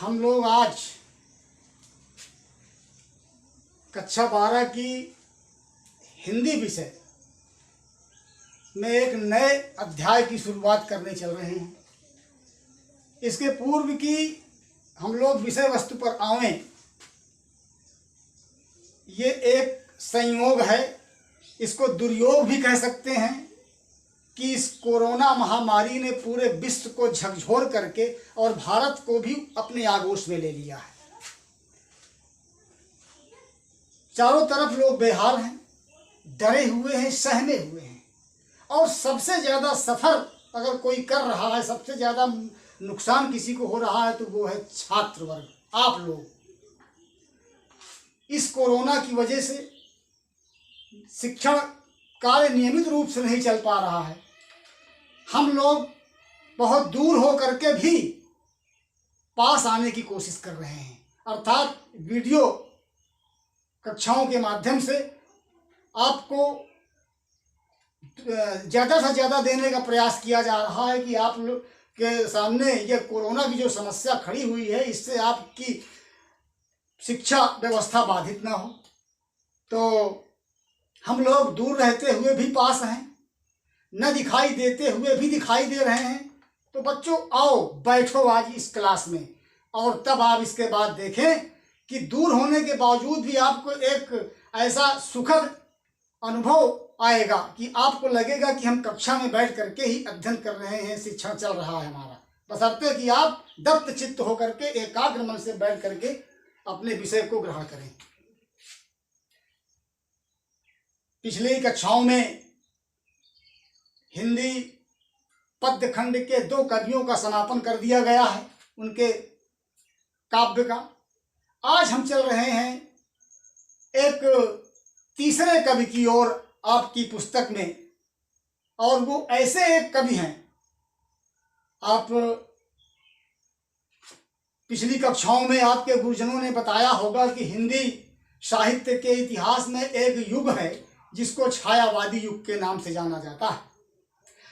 हम लोग आज कक्षा 12 की हिंदी विषय में एक नए अध्याय की शुरुआत करने चल रहे हैं। इसके पूर्व की हम लोग विषय वस्तु पर आवें, ये एक संयोग है, इसको दुर्योग भी कह सकते हैं कि इस कोरोना महामारी ने पूरे विश्व को झकझोर करके और भारत को भी अपने आगोश में ले लिया है। चारों तरफ लोग बेहाल हैं, डरे हुए हैं, सहमे हुए हैं और सबसे ज़्यादा सफ़र अगर कोई कर रहा है, सबसे ज़्यादा नुकसान किसी को हो रहा है तो वो है छात्र वर्ग, आप लोग। इस कोरोना की वजह से शिक्षण कार्य नियमित रूप से नहीं चल पा रहा है। हम लोग बहुत दूर हो करके भी पास आने की कोशिश कर रहे हैं, अर्थात वीडियो कक्षाओं के माध्यम से आपको ज़्यादा से ज़्यादा देने का प्रयास किया जा रहा है कि आप लोग के सामने ये कोरोना की जो समस्या खड़ी हुई है, इससे आपकी शिक्षा व्यवस्था बाधित ना हो। तो हम लोग दूर रहते हुए भी पास हैं, न दिखाई देते हुए भी दिखाई दे रहे हैं। तो बच्चों आओ बैठो आज इस क्लास में, और तब आप इसके बाद देखें कि दूर होने के बावजूद भी आपको एक ऐसा सुखद अनुभव आएगा कि आपको लगेगा कि हम कक्षा में बैठ करके ही अध्ययन कर रहे हैं, शिक्षण चल रहा है हमारा, बशर्ते कि आप दत्त चित्त होकर के एकाग्र मन से बैठ करके अपने विषय को ग्रहण करें। पिछली कक्षाओं में हिंदी पद्य खंड के 2 कवियों का समापन कर दिया गया है, उनके काव्य का। आज हम चल रहे हैं एक तीसरे कवि की ओर आपकी पुस्तक में, और वो ऐसे एक कवि हैं, आप पिछली कक्षाओं में आपके गुरुजनों ने बताया होगा कि हिंदी साहित्य के इतिहास में एक युग है जिसको छायावादी युग के नाम से जाना जाता है,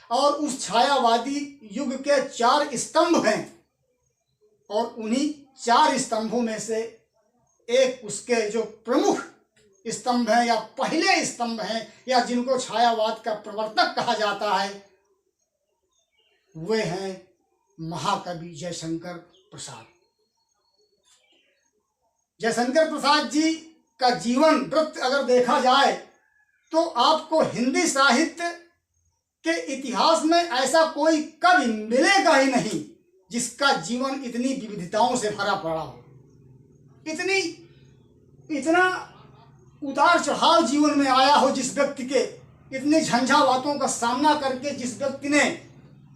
और उस छायावादी युग के 4 स्तंभ हैं, और उन्हीं 4 स्तंभों में से एक उसके जो प्रमुख स्तंभ हैं या पहले स्तंभ हैं या जिनको छायावाद का प्रवर्तक कहा जाता है, वे हैं महाकवि जयशंकर प्रसाद। जयशंकर प्रसाद जी का जीवन वृत्त अगर देखा जाए तो आपको हिंदी साहित्य के इतिहास में ऐसा कोई कवि मिलेगा ही नहीं जिसका जीवन इतनी विविधताओं से भरा पड़ा हो, इतना उतार चढ़ाव जीवन में आया हो जिस व्यक्ति के, इतनी झंझावातों का सामना करके जिस व्यक्ति ने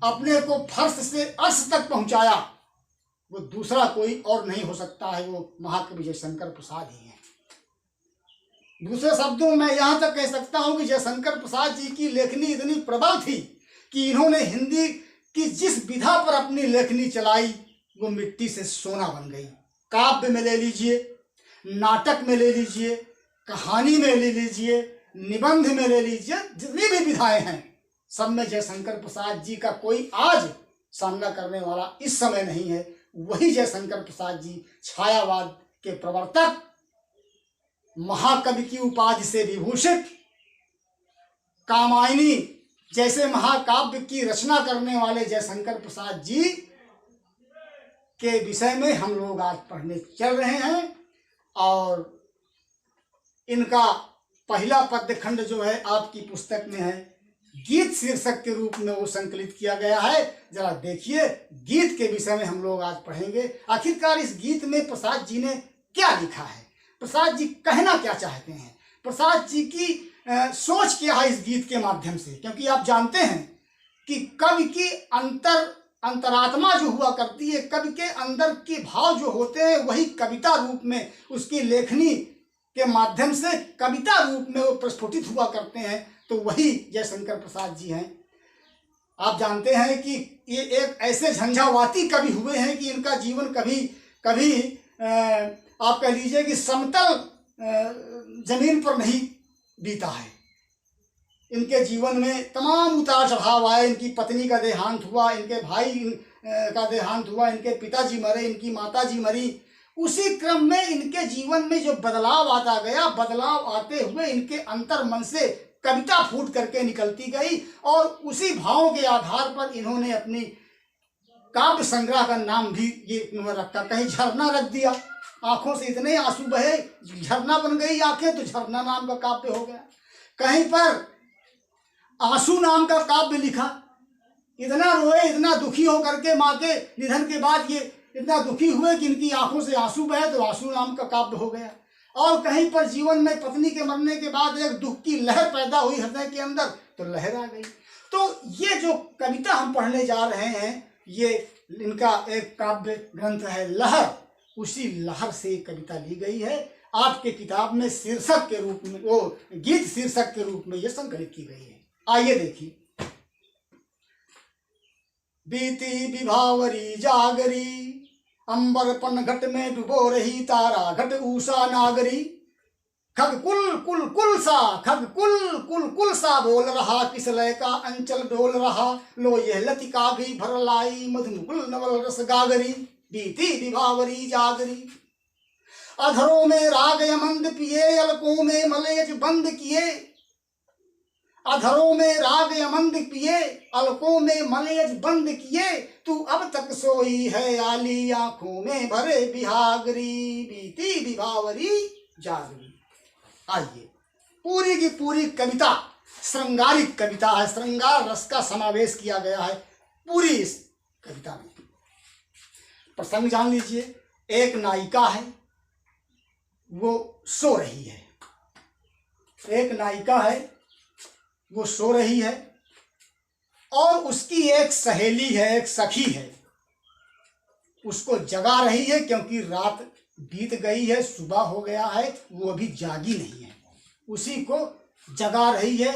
अपने को फर्श से अर्श तक पहुंचाया, वो दूसरा कोई और नहीं हो सकता है, वो महाकवि जयशंकर प्रसाद ही हैं। दूसरे शब्दों में यहाँ तक कह सकता हूँ कि जयशंकर प्रसाद जी की लेखनी इतनी प्रबल थी कि इन्होंने हिंदी की जिस विधा पर अपनी लेखनी चलाई वो मिट्टी से सोना बन गई। काव्य में ले लीजिए, नाटक में ले लीजिए, कहानी में ले लीजिए, निबंध में ले लीजिए, जितनी भी विधाएं हैं सब में जयशंकर प्रसाद जी का कोई आज सामना करने वाला इस समय नहीं है। वही जयशंकर प्रसाद जी छायावाद के प्रवर्तक, महाकवि की उपाधि से विभूषित, कामायनी जैसे महाकाव्य की रचना करने वाले जयशंकर प्रसाद जी के विषय में हम लोग आज पढ़ने चल रहे हैं। और इनका पहला पद्य खंड जो है आपकी पुस्तक में है, गीत शीर्षक के रूप में वो संकलित किया गया है। जरा देखिए, गीत के विषय में हम लोग आज पढ़ेंगे। आखिरकार इस गीत में प्रसाद जी ने क्या लिखा है, प्रसाद जी कहना क्या चाहते हैं, प्रसाद जी की सोच क्या है इस गीत के माध्यम से। क्योंकि आप जानते हैं कि कवि की अंतरात्मा जो हुआ करती है, कवि के अंदर के भाव जो होते हैं वही कविता रूप में उसकी लेखनी के माध्यम से कविता रूप में वो प्रस्फुटित हुआ करते हैं, तो वही जयशंकर प्रसाद जी हैं। आप जानते हैं कि ये एक ऐसे झंझावाती कवि हुए हैं कि इनका जीवन कभी आप कह लीजिए कि समतल जमीन पर नहीं बीता है। इनके जीवन में तमाम उतार चढ़ाव आए। इनकी पत्नी का देहांत हुआ, इनके भाई का देहांत हुआ, इनके पिताजी मरे, इनकी माताजी मरी। उसी क्रम में इनके जीवन में जो बदलाव आता गया, बदलाव आते हुए इनके अंतर मन से कविता फूट करके निकलती गई और उसी भावों के आधार पर इन्होंने अपनी काव्य संग्रह का नाम भी ये रखा। कहीं झरना रख दिया, आंखों से इतने आंसू बहे, झरना बन गई आंखें, तो झरना नाम का काव्य हो गया। कहीं पर आंसू नाम का काव्य लिखा, इतना रोए, इतना दुखी होकर के माँ के निधन के बाद ये इतना दुखी हुए कि इनकी आंखों से आंसू बहे, तो आंसू नाम का काव्य हो गया। और कहीं पर जीवन में पत्नी के मरने के बाद एक दुख की लहर पैदा हुई हृदय के अंदर, तो लहर आ गई। तो ये जो कविता हम पढ़ने जा रहे हैं, ये इनका एक काव्य ग्रंथ है लहर। उसी लहर से कविता ली गई है, आपके किताब में शीर्षक के रूप में, वो गीत शीर्षक के रूप में ये संकलित की गई है। आइए देखिए। बीती विभावरी जागरी, अंबर पन घट में डुबो रही तारा घट ऊषा नागरी। खग कुल कुल कुल सा, खग कुल कुल कुल सा बोल रहा, किस लय का अंचल डोल रहा। लो यह लतिका भी भर लाई, मधुमुकुल नवल रस गागरी। बीती विभावरी जागरी, अधरों में राग यमंद पिए, अलकों में मलेज बंद किए। अधरों में राग यमंद पिए, अलकों में मलेज बंद किए। तू अब तक सोई है आली, आंखों में भरे बिहागरी। बीती विभावरी जागरी। आइए, पूरी की पूरी कविता श्रृंगारिक कविता है, श्रृंगार रस का समावेश किया गया है पूरी इस कविता में। प्रसंग जान लीजिए। एक नायिका है, वो सो रही है। एक नायिका है, वो सो रही है और उसकी एक सहेली है, एक सखी है, उसको जगा रही है क्योंकि रात बीत गई है, सुबह हो गया है, वो अभी जागी नहीं है, उसी को जगा रही है।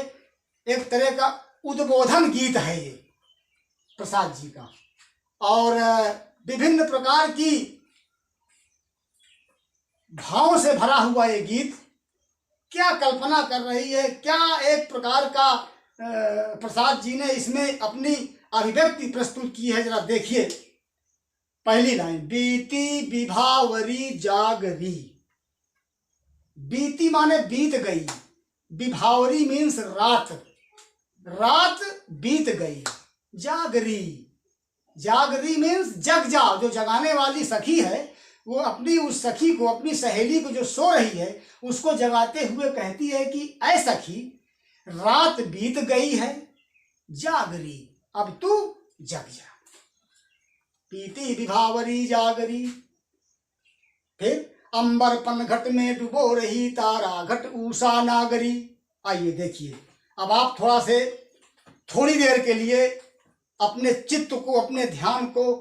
एक तरह का उद्बोधन गीत है ये प्रसाद जी का, और विभिन्न प्रकार की भावों से भरा हुआ ये गीत क्या कल्पना कर रही है, क्या एक प्रकार का प्रसाद जी ने इसमें अपनी अभिव्यक्ति प्रस्तुत की है, जरा देखिए। पहली लाइन, बीती विभावरी जागरी। बीती माने बीत गई, विभावरी मीन्स रात, रात बीत गई। जागरी, जागरी मीन्स जग जाओ। जो जगाने वाली सखी है, वो अपनी उस सखी को, अपनी सहेली को जो सो रही है, उसको जगाते हुए कहती है कि ऐ सखी, रात बीत गई है, जागरी, अब तू जग जा। बीती विभावरी जागरी। फिर अंबर पन घट में डुबो रही तारा घट ऊषा नागरी। आइए देखिए, अब आप थोड़ा से थोड़ी देर के लिए अपने चित्त को, अपने ध्यान को,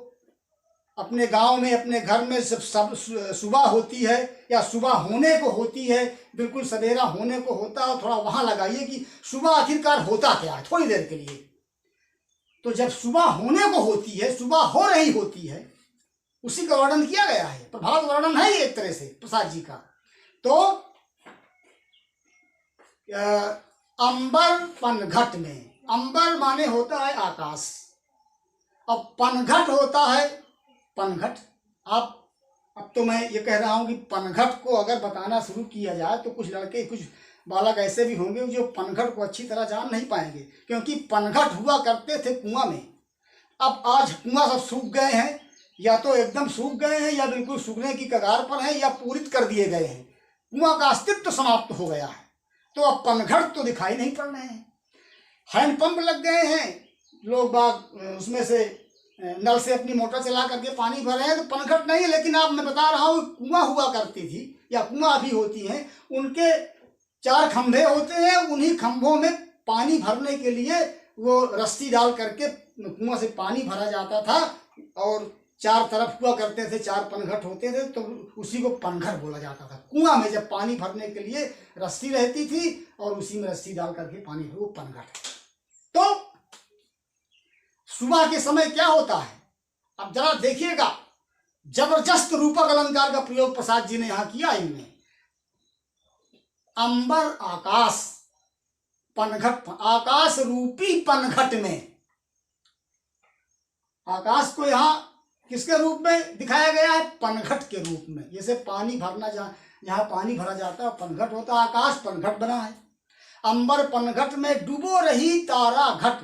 अपने गांव में, अपने घर में सब सुबह होती है या सुबह होने को होती है, बिल्कुल सवेरा होने को होता है, थोड़ा वहां लगाइए कि सुबह आखिरकार होता क्या है, थोड़ी देर के लिए। तो जब सुबह होने को होती है, सुबह हो रही होती है, उसी का वर्णन किया गया है, प्रभात वर्णन है ये एक तरह से प्रसाद जी का। तो अंबर पनघट में, अंबर माने होता है आकाश, अब पनघट होता है पनघट। अब तो मैं ये कह रहा हूं कि पनघट को अगर बताना शुरू किया जाए तो कुछ लड़के, कुछ बालक ऐसे भी होंगे जो पनघट को अच्छी तरह जान नहीं पाएंगे, क्योंकि पनघट हुआ करते थे कुआं में। अब आज कुआं सब सूख गए हैं, या तो एकदम सूख गए हैं या बिल्कुल सूखने की कगार पर हैं या पूरित कर दिए गए हैं, कुआं का अस्तित्व समाप्त हो गया है। तो अब पनघट तो दिखाई नहीं पड़ रहे हैं। हैंडपंप लग गए हैं, लोग बाग उसमें से नल से अपनी मोटर चला करके पानी भर रहे हैं, तो पनघट नहीं है। लेकिन अब मैं बता रहा हूँ, कुआं हुआ करती थी या कुआं भी होती हैं, उनके 4 खंभे होते हैं, उन्हीं खंभों में पानी भरने के लिए वो रस्सी डाल करके कुआं से पानी भरा जाता था, और 4 तरफ हुआ करते थे, 4 पनघट होते थे, तो उसी को पनघट बोला जाता था। कुआं में जब पानी भरने के लिए रस्सी रहती थी और उसी में रस्सी डाल करके पानी भर, वो पनघट। तो सुबह के समय क्या होता है, अब जरा देखिएगा, जबरदस्त रूपक अलंकार का प्रयोग प्रसाद जी ने यहां किया इनमें। अंबर आकाश, पनघट, आकाश रूपी पनघट में आकाश को यहाँ किसके रूप में दिखाया गया है? पनघट के रूप में। जैसे पानी भरना, जहाँ पानी भरा जाता है पनघट होता है, आकाश पनघट बना है। अंबर पनघट में डूबो रही तारा घट,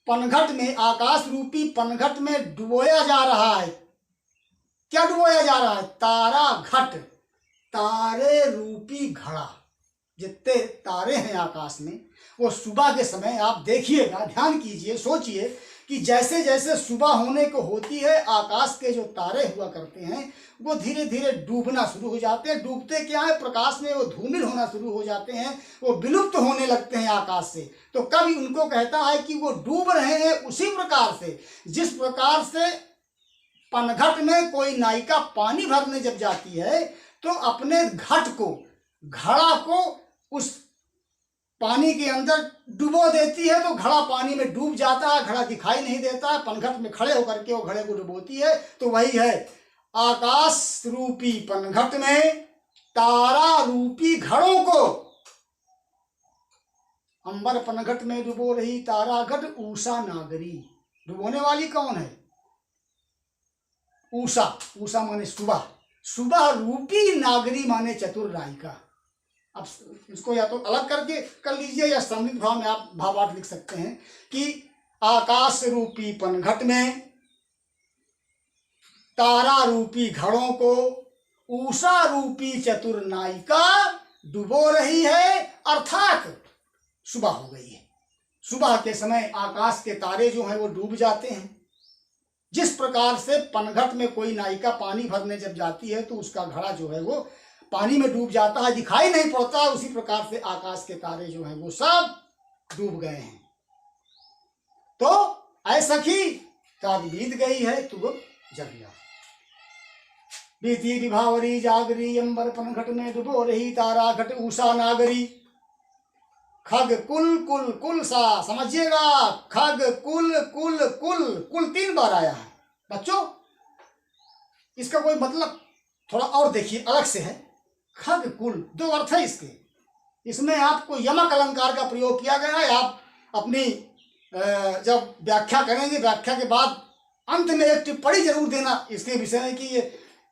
पनघट में, आकाश रूपी पनघट में डुबोया जा रहा है। क्या डुबोया जा रहा है? तारा घट, तारे रूपी घड़ा। जितने तारे हैं आकाश में, वो सुबह के समय आप देखिएगा, ध्यान कीजिए, सोचिए कि जैसे जैसे सुबह होने को होती है, आकाश के जो तारे हुआ करते हैं वो धीरे धीरे डूबना शुरू हो जाते हैं। डूबते क्या है? प्रकाश में वो धूमिल होना शुरू हो जाते हैं, वो विलुप्त होने लगते हैं आकाश से। तो कवि उनको कहता है कि वो डूब रहे हैं उसी प्रकार से जिस प्रकार से पनघट में कोई नायिका पानी भरने जब जाती है तो अपने घट को, घड़ा को उस पानी के अंदर डुबो देती है, तो घड़ा पानी में डूब जाता है, घड़ा दिखाई नहीं देता है। पनघट में खड़े होकर के वो घड़े को डुबोती है। तो वही है, आकाश रूपी पनघट में तारा रूपी घड़ों को, अंबर पनघट में डुबो रही तारा घट उषा नागरी। डुबोने वाली कौन है? उषा। उषा माने सुबह, सुबह रूपी नागरी माने चतुर नायिका। अब इसको या तो अलग करके कर लीजिए या सम्मिलित भाव में आप भावार्थ लिख सकते हैं कि आकाश रूपी पनघट में तारा रूपी घड़ों को उषा रूपी चतुर नायिका डुबो रही है, अर्थात सुबह हो गई है। सुबह के समय आकाश के तारे जो हैं वो डूब जाते हैं। जिस प्रकार से पनघट में कोई नायिका पानी भरने जब जाती है तो उसका घड़ा जो है वो पानी में डूब जाता है, दिखाई नहीं पड़ता, उसी प्रकार से आकाश के तारे जो हैं वो सब डूब गए हैं। तो ऐ सखी रात बीत गई है, तू जग जा। बीती विभावरी जागरी, अंबर पनघट में डुबो रही तारा घट उषा नागरी। खग कुल कुल कुल सा, समझिएगा, खग कुल कुल कुल, कुल 3 बार आया है बच्चों। इसका कोई मतलब थोड़ा और देखिए, अलग से है। खग कुल 2 अर्थ है इसके। इसमें आपको यमक अलंकार का प्रयोग किया गया है। आप अपनी जब व्याख्या करेंगे, व्याख्या के बाद अंत में एक टिप्पणी जरूर देना इसके विषय में कि ये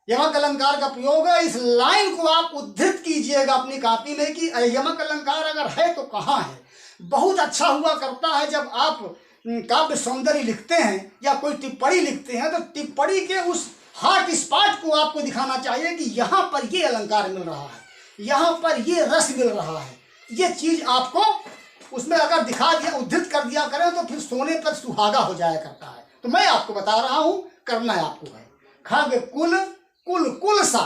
यमक अलंकार का प्रयोग है। इस लाइन को आप उद्धृत कीजिएगा अपनी कॉपी में कि यमक अलंकार अगर है तो कहाँ है। बहुत अच्छा हुआ करता है जब आप काव्य सौंदर्य लिखते हैं या कोई टिप्पणी लिखते हैं तो टिप्पणी के उस हॉट स्पॉट को आपको दिखाना चाहिए कि यहाँ पर ये अलंकार मिल रहा है, यहाँ पर ये रस मिल रहा है। ये चीज आपको उसमें अगर दिखा दिया, उद्धृत कर दिया करें तो फिर सोने पर सुहागा हो जाया करता है। तो मैं आपको बता रहा हूं, करना है आपको है। खग कुल कुल कुल सा,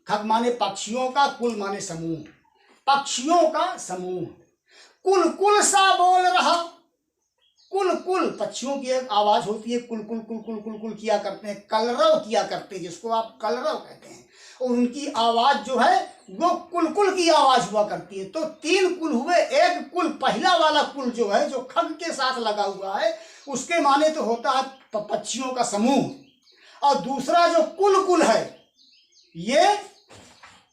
खग माने पक्षियों का, कुल माने समूह, पक्षियों का समूह। कुल कुल सा बोल रहा, कुल कुल पक्षियों की एक आवाज होती है, कुल कुल कुल कुल कुल कुल किया करते हैं, कलरव किया करते हैं, जिसको आप कलरव कहते हैं। और उनकी आवाज जो है वो कुल कुल की आवाज हुआ करती है। तो 3 कुल हुए। एक कुल, पहला वाला कुल जो है, जो खग के साथ लगा हुआ है, उसके माने तो होता है पक्षियों का समूह। और दूसरा जो कुल कुल है, ये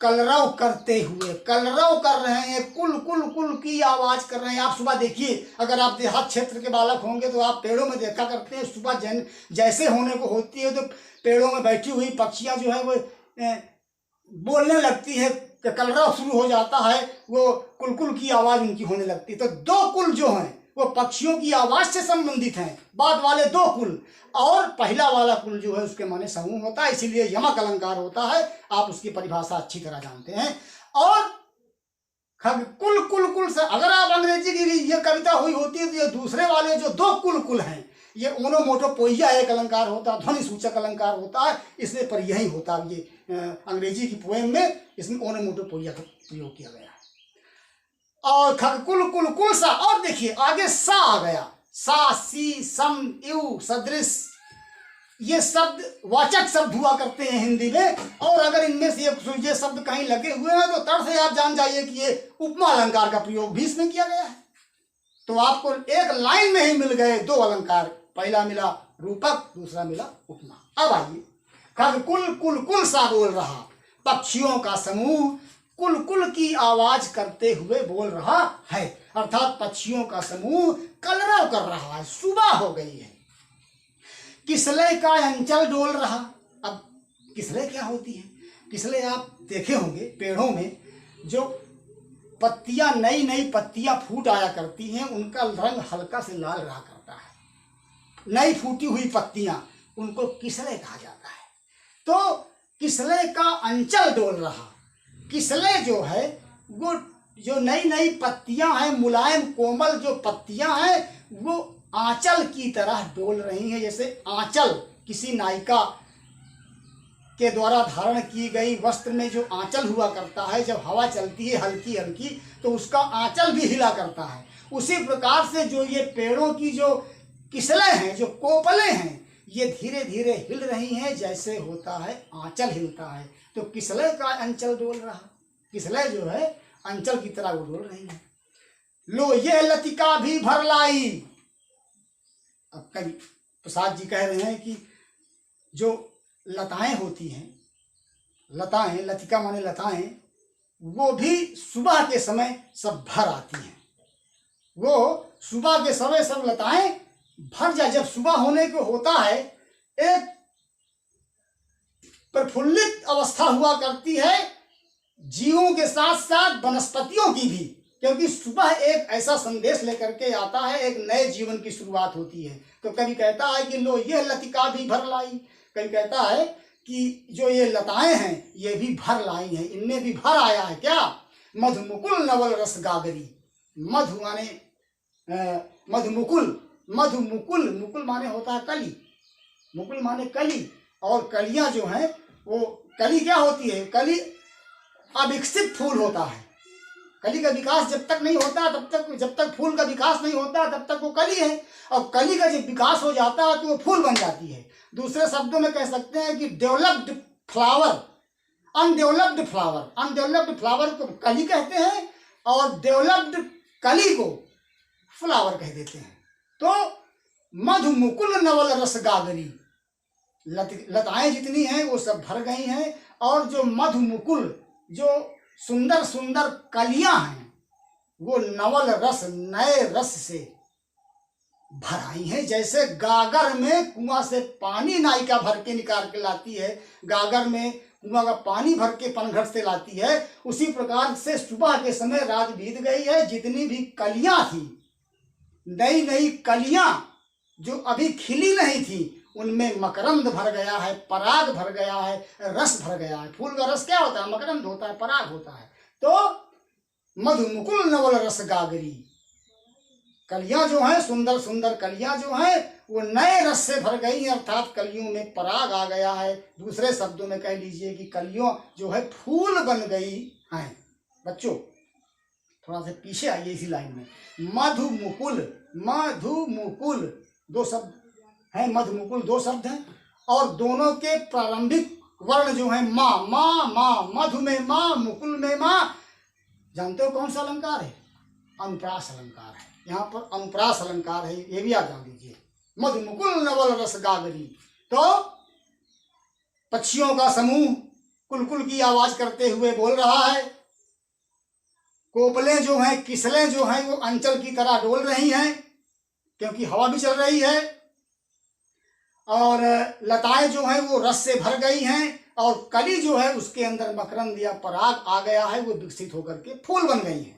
कलरव करते हुए, कलरव कर रहे हैं, कुल कुल कुल की आवाज कर रहे हैं। आप सुबह देखिए, अगर आप देहात क्षेत्र के बालक होंगे तो आप पेड़ों में देखा करते हैं, सुबह जैसे होने को होती है तो पेड़ों में बैठी हुई पक्षियां जो है वो बोलने लगती है, कलरव शुरू हो जाता है, वो कुल कुल की आवाज उनकी होने लगती है। तो 2 कुल जो हैं वो पक्षियों की आवाज से संबंधित हैं, बाद वाले 2 कुल, और पहला वाला कुल जो है उसके माने समूह होता है, इसीलिए यमक अलंकार होता है। आप उसकी परिभाषा अच्छी तरह जानते हैं। और खग कुल कुल कुल से, अगर आप अंग्रेजी की ये कविता हुई होती है तो ये दूसरे वाले जो 2 कुल कुल हैं, ये ओनोमोटोपोइया एक अलंकार होता है, ध्वनि सूचक अलंकार होता है, इसमें पर यही होता है। ये अंग्रेजी की पोएम में इसमें ओनोमोटोपोइया का प्रयोग किया गया है। और खग कुल कुल कुल सा, और देखिए आगे सा आ गया, सा सी सम यू सदृश, ये शब्द वाचक शब्द हुआ करते हैं हिंदी में। और अगर इनमें से ये शब्द कहीं लगे हुए हैं तो तर्क से आप जान जाइए कि ये उपमा अलंकार का प्रयोग भी इसमें किया गया है। तो आपको एक लाइन में ही मिल गए 2 अलंकार, पहला मिला रूपक, दूसरा मिला उपमा। अब आइए, खग कुल कुल कुल सा बोल रहा, पक्षियों का समूह कुल कुल की आवाज करते हुए बोल रहा है, अर्थात पक्षियों का समूह कलरव कर रहा है, सुबह हो गई है। किसले का अंचल डोल रहा। अब किसले क्या होती है? किसले आप देखे होंगे पेड़ों में जो पत्तियां, नई नई पत्तियां फूट आया करती हैं, उनका रंग हल्का से लाल रहा करता है। नई फूटी हुई पत्तियां, उनको किसले कहा जाता है। तो किसले का अंचल डोल रहा। किसले जो है वो जो नई नई पत्तियां हैं, मुलायम कोमल जो पत्तियां हैं, वो आंचल की तरह डोल रही हैं। जैसे आंचल किसी नायिका के द्वारा धारण की गई वस्त्र में जो आंचल हुआ करता है, जब हवा चलती है हल्की हल्की तो उसका आंचल भी हिला करता है। उसी प्रकार से जो ये पेड़ों की जो किसले हैं, जो कोपले हैं, ये धीरे धीरे हिल रही हैं, जैसे होता है आंचल हिलता है। तो किसले का अंचल डोल रहा। किसले जो है अंचल की तरह वो डोल रही है। लो ये लतिका भी भर लाई। अब कवि प्रसाद जी कह रहे हैं कि जो लताएं होती हैं, लताएं, लतिका माने लताएं, वो भी सुबह के समय सब भर आती हैं। वो सुबह के समय सब लताएं भर जाए। जब सुबह होने को होता है, एक प्रफुल्लित अवस्था हुआ करती है जीवों के साथ साथ वनस्पतियों की भी, क्योंकि सुबह एक ऐसा संदेश लेकर के आता है, एक नए जीवन की शुरुआत होती है। तो कवि कहता है कि लो ये लतिका भी भर लाई। कवि कहता है कि जो ये लताएं हैं ये भी भर लाई हैं, इनमें भी भर आया है क्या। मधुमुकुल नवल रस गागरी। मधु माने मधुमुकुल, मधुमुकुल, मुकुल माने होता है कली, मुकुल माने कली, और कलियां जो हैं वो, कली क्या होती है, कली अविकसित फूल होता है। कली का विकास जब तक नहीं होता तब तक, जब तक फूल का विकास नहीं होता तब तक वो कली है, और कली का जब विकास हो जाता है तो वो फूल बन जाती है। दूसरे शब्दों में कह सकते हैं कि developed flower, undeveloped flower. Undeveloped flower को कली कहते हैं और डेवलप्ड कली को फ्लावर कह देते हैं। तो मधुमुकुल नवल रस गागरी, लताएं जितनी हैं वो सब भर गई हैं, और जो मधुमुकुल, जो सुंदर सुंदर कलियां हैं, वो नवल रस, नए रस से भर आई हैं। जैसे गागर में कुआं से पानी नायिका भर के निकाल के लाती है, गागर में कुआं का पानी भर के पनघट से लाती है, उसी प्रकार से सुबह के समय रात बीत गई है। जितनी भी कलियां थी, नई नई कलियां जो अभी खिली नहीं थी, उनमें मकरंद भर गया है, पराग भर गया है, रस भर गया है। फूल का रस क्या होता है? मकरंद होता है, पराग होता है। तो मधुमुकुल नवल रस गागरी, कलियां जो हैं, सुंदर सुंदर कलियां जो हैं, वो नए रस से भर गई हैं, अर्थात कलियों में पराग आ गया है। दूसरे शब्दों में कह लीजिए कि कलियों जो है फूल बन गई हैं। बच्चों थोड़ा सा पीछे आइए इसी लाइन में। मधुमुकुल, मधुमुकुल दो शब्द हैं, मधुमुकुल दो शब्द हैं, और दोनों के प्रारंभिक वर्ण जो है माँ, माँ माँ, मधु में माँ, मुकुल में माँ। जानते हो कौन सा अलंकार है? अनुप्रास अलंकार है। यहाँ पर अनुप्रास अलंकार है, ये भी आप जान लीजिए। मधुमुकुल नवल रस गागरी, तो पक्षियों का समूह कुलकुल की आवाज करते हुए बोल रहा है। कोपलें जो हैं, किसलें जो हैं, वो अंचल की तरह डोल रही हैं, क्योंकि हवा भी चल रही है, और लताएं जो हैं वो रस से भर गई हैं, और कली जो है उसके अंदर मकरंद या पराग आ गया है, वो विकसित होकर के फूल बन गई हैं।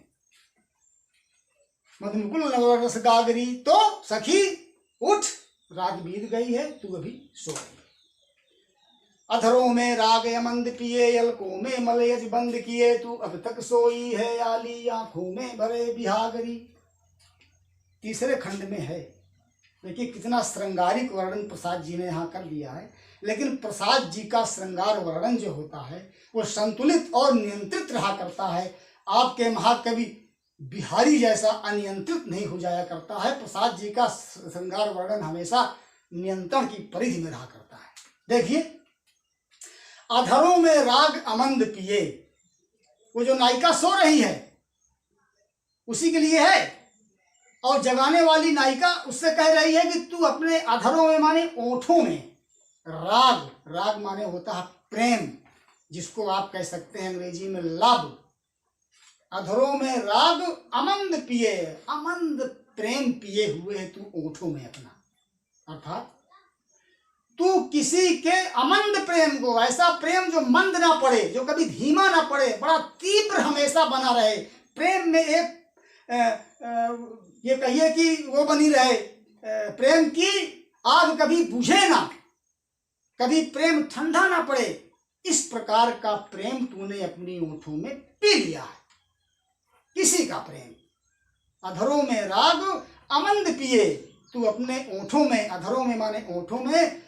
मधुमुकुल नवल रस गागरी, तो सखी उठ, रात बीत गई है, तू अभी सो गई। अधरों में राग यमंद पिए, अलकों में मलयज बंद किए, तू अब तक सोई है आली, आंखों में भरे बिहागरी। तीसरे खंड में है, देखिए कितना श्रृंगारिक वर्णन प्रसाद जी ने यहाँ कर दिया है। लेकिन प्रसाद जी का श्रृंगार वर्णन जो होता है वो संतुलित और नियंत्रित रहा करता है। आपके महाकवि बिहारी जैसा अनियंत्रित नहीं हो जाया करता है। प्रसाद जी का श्रृंगार वर्णन हमेशा नियंत्रण की परिधि में रहा करता है। देखिए, अधरों में राग अमंद पिए, वो जो नायिका सो रही है उसी के लिए है, और जगाने वाली नायिका उससे कह रही है कि तू अपने अधरों में माने ओठों में राग, राग माने होता है प्रेम, जिसको आप कह सकते हैं अंग्रेजी में लव। अधरों में राग अमंद पिए, अमंद प्रेम पिए हुए है तू ओठों में अपना, अर्थात तू किसी के अमंद प्रेम को, ऐसा प्रेम जो मंद ना पड़े, जो कभी धीमा ना पड़े, बड़ा तीव्र हमेशा बना रहे, प्रेम में एक ये कहिए कि वो बनी रहे, प्रेम की आग कभी बुझे ना, कभी प्रेम ठंडा ना पड़े, इस प्रकार का प्रेम तूने अपनी ओंठों में पी लिया है। किसी का प्रेम, अधरों में राग अमंद पिए, तू अपने ओंठों में, अधरों में माने ओंठों में,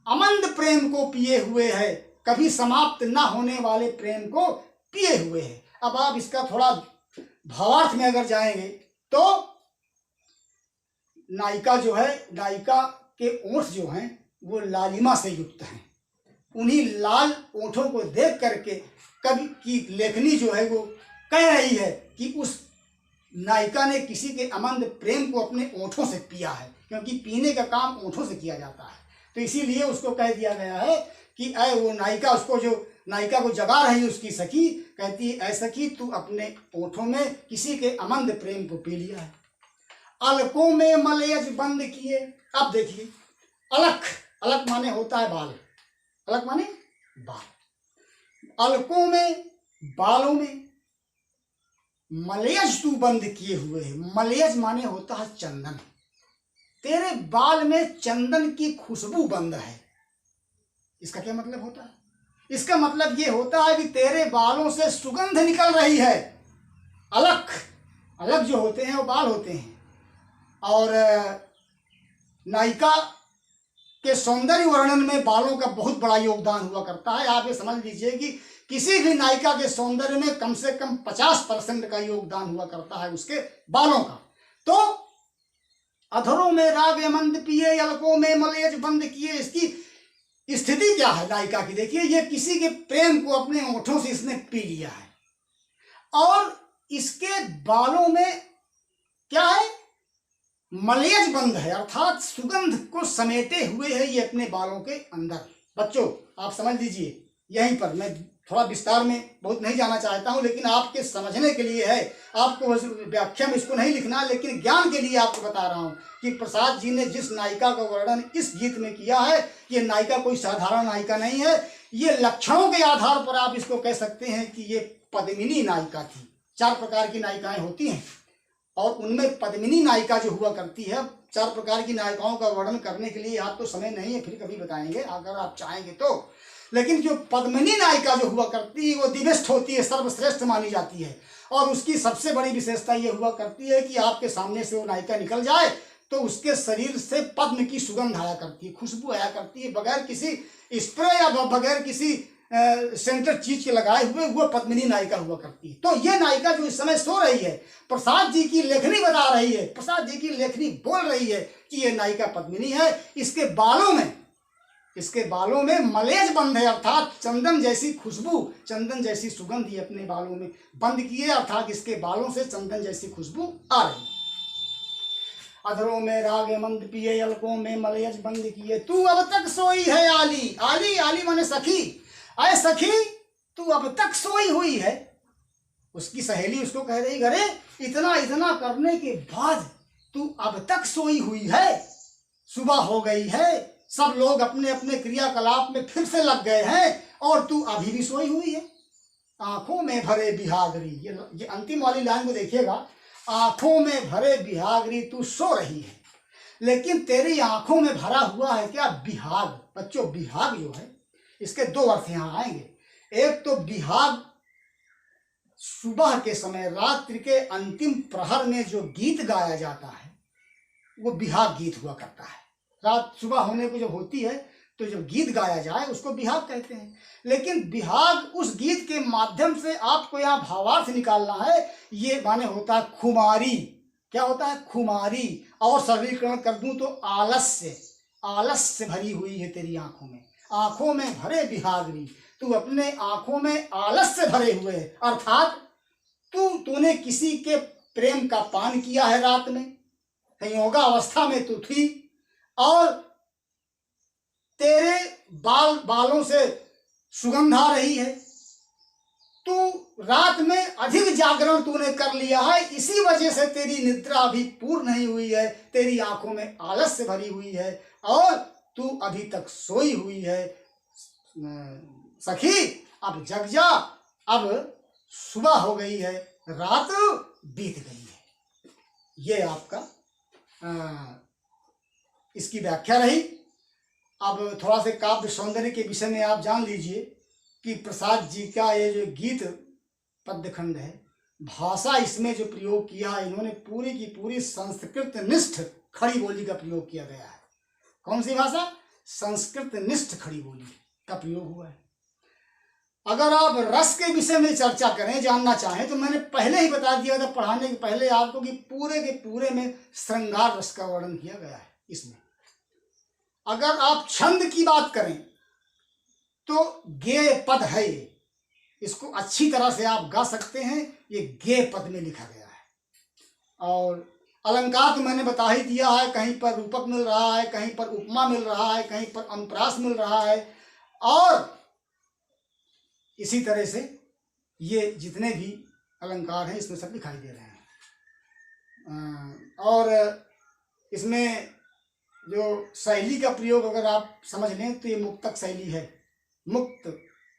अमंद प्रेम को पिए हुए है, कभी समाप्त ना होने वाले प्रेम को पिए हुए है। अब आप इसका थोड़ा भावार्थ में अगर जाएंगे तो नायिका जो है, नायिका के ओंठ जो हैं वो लालिमा से युक्त हैं। उन्हीं लाल ओंठों को देख करके कवि की लेखनी जो है वो कह रही है कि उस नायिका ने किसी के अमंद प्रेम को अपने ओंठों से पिया है, क्योंकि पीने का काम ओंठों से किया जाता है। तो इसीलिए उसको कह दिया गया है कि ऐ वो नायिका, उसको जो नायिका को जगा रही उसकी सखी, कहती है ऐ सखी तू अपने ओंठों में किसी के अमंद प्रेम को पी लिया है। अलकों में मलयज बंद किए। अब देखिए, अलख, अलख माने होता है बाल, अलख माने बाल, अलकों में, बालों में मलयज तू बंद किए हुए है। मलयज माने होता है चंदन, तेरे बाल में चंदन की खुशबू बंद है। इसका क्या मतलब होता है? इसका मतलब ये होता है कि तेरे बालों से सुगंध निकल रही है। अलख, अलख जो होते हैं वो बाल होते हैं, और नायिका के सौंदर्य वर्णन में बालों का बहुत बड़ा योगदान हुआ करता है। आप ये समझ लीजिए कि किसी भी नायिका के सौंदर्य में कम से कम 50% का योगदान हुआ करता है उसके बालों का। तो अधरों में राग अमंद पिए, अलकों में मलयज बंद किए, इसकी स्थिति क्या है नायिका की? देखिए, ये किसी के प्रेम को अपने ओंठों से इसने पी लिया है, और इसके बालों में क्या है? मलयज बंद है, अर्थात सुगंध को समेटे हुए है ये अपने बालों के अंदर। बच्चों आप समझ लीजिए, यहीं पर मैं थोड़ा विस्तार में बहुत नहीं जाना चाहता हूं, लेकिन आपके समझने के लिए है, आपको व्याख्या में इसको नहीं लिखना, लेकिन ज्ञान के लिए आपको बता रहा हूं कि प्रसाद जी ने जिस नायिका का वर्णन इस गीत में किया है, ये नायिका कोई साधारण नायिका नहीं है। ये लक्षणों के आधार पर आप इसको कह सकते हैं कि ये पद्मिनी नायिका थी। 4 प्रकार की नायिकाएं होती हैं, और उनमें पद्मिनी नायिका जो हुआ करती है। 4 प्रकार की नायिकाओं का वर्णन करने के लिए आपको समय नहीं है, फिर कभी बताएंगे अगर आप चाहेंगे तो। लेकिन जो पद्मिनी नायिका जो हुआ करती है वो दिव्यस्ट होती है, सर्वश्रेष्ठ मानी जाती है, और उसकी सबसे बड़ी विशेषता ये हुआ करती है कि आपके सामने से वो नायिका निकल जाए तो उसके शरीर से पद्म की सुगंध आया करती है, खुशबू आया करती है, बगैर किसी स्प्रे या बगैर किसी सेंटर चीज के लगाए हुए वो पद्मिनी नायिका हुआ करती है। तो ये नायिका जो इस समय सो रही है, प्रसाद जी की लेखनी बता रही है, प्रसाद जी की लेखनी बोल रही है कि ये नायिका पद्मिनी है। इसके बालों में मलयज बंद है, अर्थात चंदन जैसी खुशबू, चंदन जैसी सुगंध ये अपने बालों में बंद की है, अर्थात इसके बालों से चंदन जैसी खुशबू आ रही है। अधरों में राग मंद पिए, अलकों में मलयज बंद किए, तू अब तक सोई है आली। आली, आली माने सखी। अरे सखी तू अब तक सोई हुई है। उसकी सहेली उसको कह रही, अरे इतना इतना करने के बाद तू अब तक सोई हुई है, सुबह हो गई है, सब लोग अपने अपने क्रियाकलाप में फिर से लग गए हैं, और तू अभी भी सोई हुई है। आंखों में भरे बिहागरी, ये अंतिम वाली लाइन को देखिएगा, आंखों में भरे बिहागरी, तू सो रही है, लेकिन तेरी आंखों में भरा हुआ है क्या? बिहाग। बच्चों बिहाग जो है इसके 2 अर्थ यहाँ आएंगे। एक तो बिहाग सुबह के समय, रात्रि के अंतिम प्रहर में जो गीत गाया जाता है वो बिहाग गीत हुआ करता है। रात सुबह होने को जब होती है तो जब गीत गाया जाए उसको बिहाग कहते हैं। लेकिन बिहाग उस गीत के माध्यम से आपको यहाँ भावार्थ निकालना है, ये माने होता है खुमारी। क्या होता है? खुमारी। और सरलीकरण कर दूं तो आलस्य, आलस्य भरी हुई है तेरी आंखों में, आंखों में भरे बिहागरी, तू अपने आंखों में आलस्य भरे हुए है, अर्थात तूने किसी के प्रेम का पान किया है रात में, संयोगा अवस्था में तू थी, और तेरे बालों से सुगंध आ रही है, तू रात में अधिक जागरण तूने कर लिया है, इसी वजह से तेरी निद्रा अभी पूर्ण नहीं हुई है, तेरी आंखों में आलस्य भरी हुई है, और तू अभी तक सोई हुई है सखी, अब जग जा, अब सुबह हो गई है, रात बीत गई है। ये आपका इसकी व्याख्या रही। अब थोड़ा से काव्य सौंदर्य के विषय में आप जान लीजिए कि प्रसाद जी का ये जो गीत पद्यखंड है, भाषा इसमें जो प्रयोग किया है इन्होंने पूरी की पूरी संस्कृत निष्ठ खड़ी बोली का प्रयोग किया गया है। कौन सी भाषा? संस्कृत निष्ठ खड़ी बोली का प्रयोग हुआ है। अगर आप रस के विषय में चर्चा करें, जानना चाहें, तो मैंने पहले ही बता दिया था पढ़ाने के पहले आपको कि पूरे के पूरे में श्रृंगार रस का वर्णन किया गया है इसमें। अगर आप छंद की बात करें तो गेय पद है ये, इसको अच्छी तरह से आप गा सकते हैं, ये गेय पद में लिखा गया है। और अलंकार तो मैंने बता ही दिया है, कहीं पर रूपक मिल रहा है, कहीं पर उपमा मिल रहा है, कहीं पर अनुप्रास मिल रहा है, और इसी तरह से ये जितने भी अलंकार हैं इसमें सब दिखाई दे रहे हैं। और इसमें जो शैली का प्रयोग अगर आप समझ लें तो ये मुक्तक शैली है, मुक्त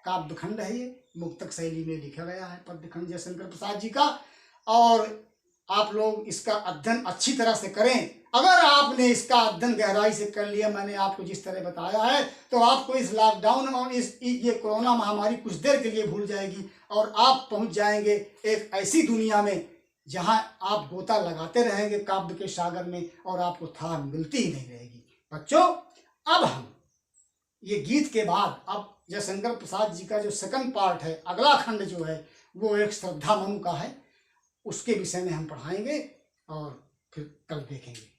काव्यखंड है, ये मुक्तक शैली में लिखा गया है पद्यखंड जयशंकर प्रसाद जी का। और आप लोग इसका अध्ययन अच्छी तरह से करें। अगर आपने इसका अध्ययन गहराई से कर लिया, मैंने आपको जिस तरह बताया है, तो आपको इस लॉकडाउन और ये कोरोना महामारी कुछ देर के लिए भूल जाएगी और आप पहुंच जाएंगे एक ऐसी दुनिया में जहां आप गोता लगाते रहेंगे काव्य के सागर में और आपको थाह मिलती ही नहीं रहेगी। बच्चों, अब हम ये गीत के बाद अब जयशंकर प्रसाद जी का जो सेकंड पार्ट है, अगला खंड जो है, वो एक श्रद्धा मनु का है, उसके विषय में हम पढ़ाएंगे और फिर कल देखेंगे।